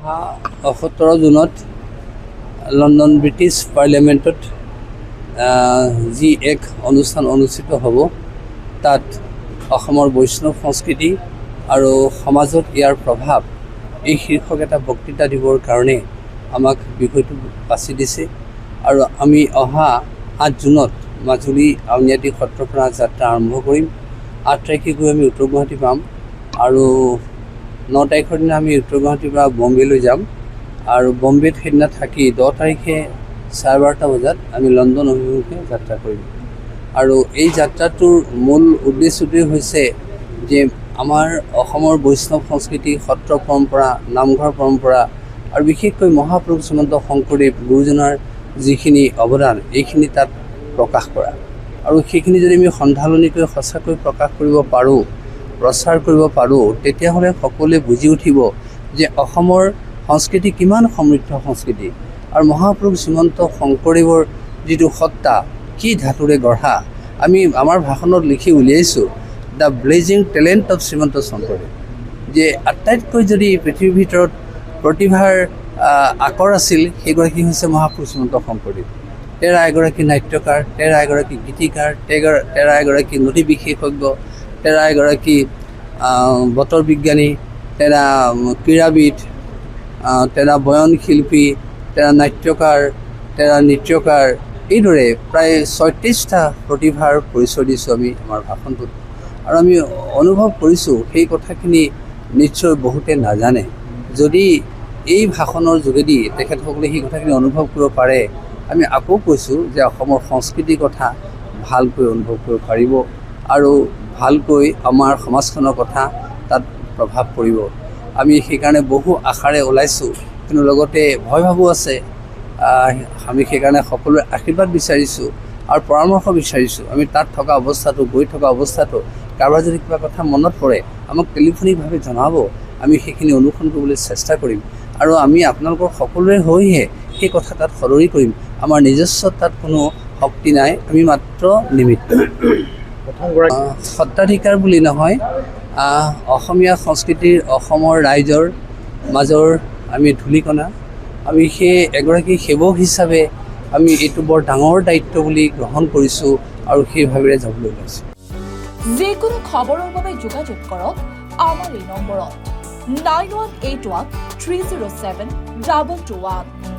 17 জুনত London British পাৰ্লিয়ামেণ্টত যি এক অনুষ্ঠান অনুষ্ঠিত হ'ব, তাত অসমৰ বৈষ্ণৱ সংস্কৃতি আৰু সমাজত ইয়াৰ প্ৰভাৱ এই শীৰ্ষক এটা বক্তৃতা দিবৰ কাৰণে আমাক বিষয়টো বাছি দিছে। আৰু আমি অহা 8 জুনত মাজুলী আউনীআটী সত্ৰৰ পৰা যাত্ৰা আৰম্ভ কৰিম। 8 তাৰিখে গৈ আমি উত্তৰ গুৱাহাটী পাম আৰু 9 তাৰিখৰ দিনা আমি উত্তৰ গুৱাহাটীৰ পৰা বম্বেলৈ যাম আৰু বম্বেত সেইদিনা থাকি 10 তাৰিখে 12:30 বজাত আমি লণ্ডন অভিমুখে যাত্ৰা কৰিম। আৰু এই যাত্ৰাটোৰ মূল উদ্দেশ্যটোৱেই হৈছে যে আমাৰ অসমৰ বৈষ্ণৱ সংস্কৃতি, সত্ৰ পৰম্পৰা, নামঘৰ পৰম্পৰা আৰু বিশেষকৈ মহাপুৰুষ শ্ৰীমন্ত শংকৰদেৱ গুৰুজনাৰ যিখিনি অৱদান, এইখিনি তাত প্ৰকাশ কৰা। আৰু সেইখিনি যদি আমি সন্ধালনিকৈ সঁচাকৈ প্ৰকাশ কৰিব পাৰোঁ, প্ৰচাৰ কৰিব পাৰোঁ, তেতিয়াহ'লে সকলোৱে বুজি উঠিব যে অসমৰ সংস্কৃতি কিমান সমৃদ্ধ সংস্কৃতি আৰু মহাপুৰুষ শ্ৰীমন্ত শংকৰদেৱৰ যিটো সত্তা, কি ধাতুৰে গঢ়া। আমি আমাৰ ভাষণত লিখি উলিয়াইছোঁ the blazing talent of Srimanta Sankardev, যে আটাইতকৈ যদি পৃথিৱীৰ ভিতৰত প্ৰতিভাৰ আকৰ আছিল, সেইগৰাকী হৈছে মহাপুৰুষ শ্ৰীমন্ত শংকৰদেৱ। তেৰা এগৰাকী নাট্যকাৰ, তেৰা এগৰাকী গীতিকাৰ, তেৰা এগৰাকী নদী বিশেষজ্ঞ, তেৰা এগৰাকী বতৰ বিজ্ঞানী, তেৰা ক্ৰীড়াবিদ, তেৰা বয়নশিল্পী, তেৰা নাট্যকাৰ, তেৰা নৃত্যকাৰ, এইদৰে প্ৰায় 36টা প্ৰতিভাৰ পৰিচয় দিছোঁ আমি আমাৰ ভাষণটোত। আৰু আমি অনুভৱ কৰিছোঁ সেই কথাখিনি নিশ্চয় বহুতে নাজানে। যদি এই ভাষণৰ যোগেদি তেখেতসকলে সেই কথাখিনি অনুভৱ কৰিব পাৰে, আমি আকৌ কৈছোঁ যে অসমৰ সংস্কৃতিৰ কথা ভালকৈ অনুভৱ কৰিব পাৰিব আৰু ভালকৈ আমাৰ সমাজখনৰ কথা তাত প্ৰভাৱ পৰিব। আমি সেইকাৰণে বহু আশাৰে ওলাইছোঁ, কিন্তু লগতে ভয় ভাবো আছে। আমি সেইকাৰণে সকলোৰে আশীৰ্বাদ বিচাৰিছোঁ আৰু পৰামৰ্শ বিচাৰিছোঁ। আমি তাত থকা অৱস্থাটো, গৈ থকা অৱস্থাটো কাৰোবাৰ যদি কিবা কথা মনত পৰে, আমাক টেলিফোনিকভাৱে জনাব। আমি সেইখিনি অনুসৰণ কৰিবলৈ চেষ্টা কৰিম আৰু আমি আপোনালোকৰ সকলোৰে হৈহে সেই কথা তাত সদৰি কৰিম। আমাৰ নিজস্ব তাত কোনো শক্তি নাই, আমি মাত্ৰ নিমিত্ত। সত্ৰাধিকাৰ বুলি নহয়, অসমীয়া সংস্কৃতিৰ, অসমৰ ৰাইজৰ মাজৰ আমি ধূলিকণা। আমি সেই এগৰাকী সেৱক হিচাপে আমি এইটো বৰ ডাঙৰ দায়িত্ব বুলি গ্ৰহণ কৰিছোঁ আৰু সেই ভাৱেৰে যাবলৈ ওলাইছোঁ। যিকোনো খবৰৰ বাবে যোগাযোগ কৰক আমাৰ এই নম্বৰত 9181 307 221।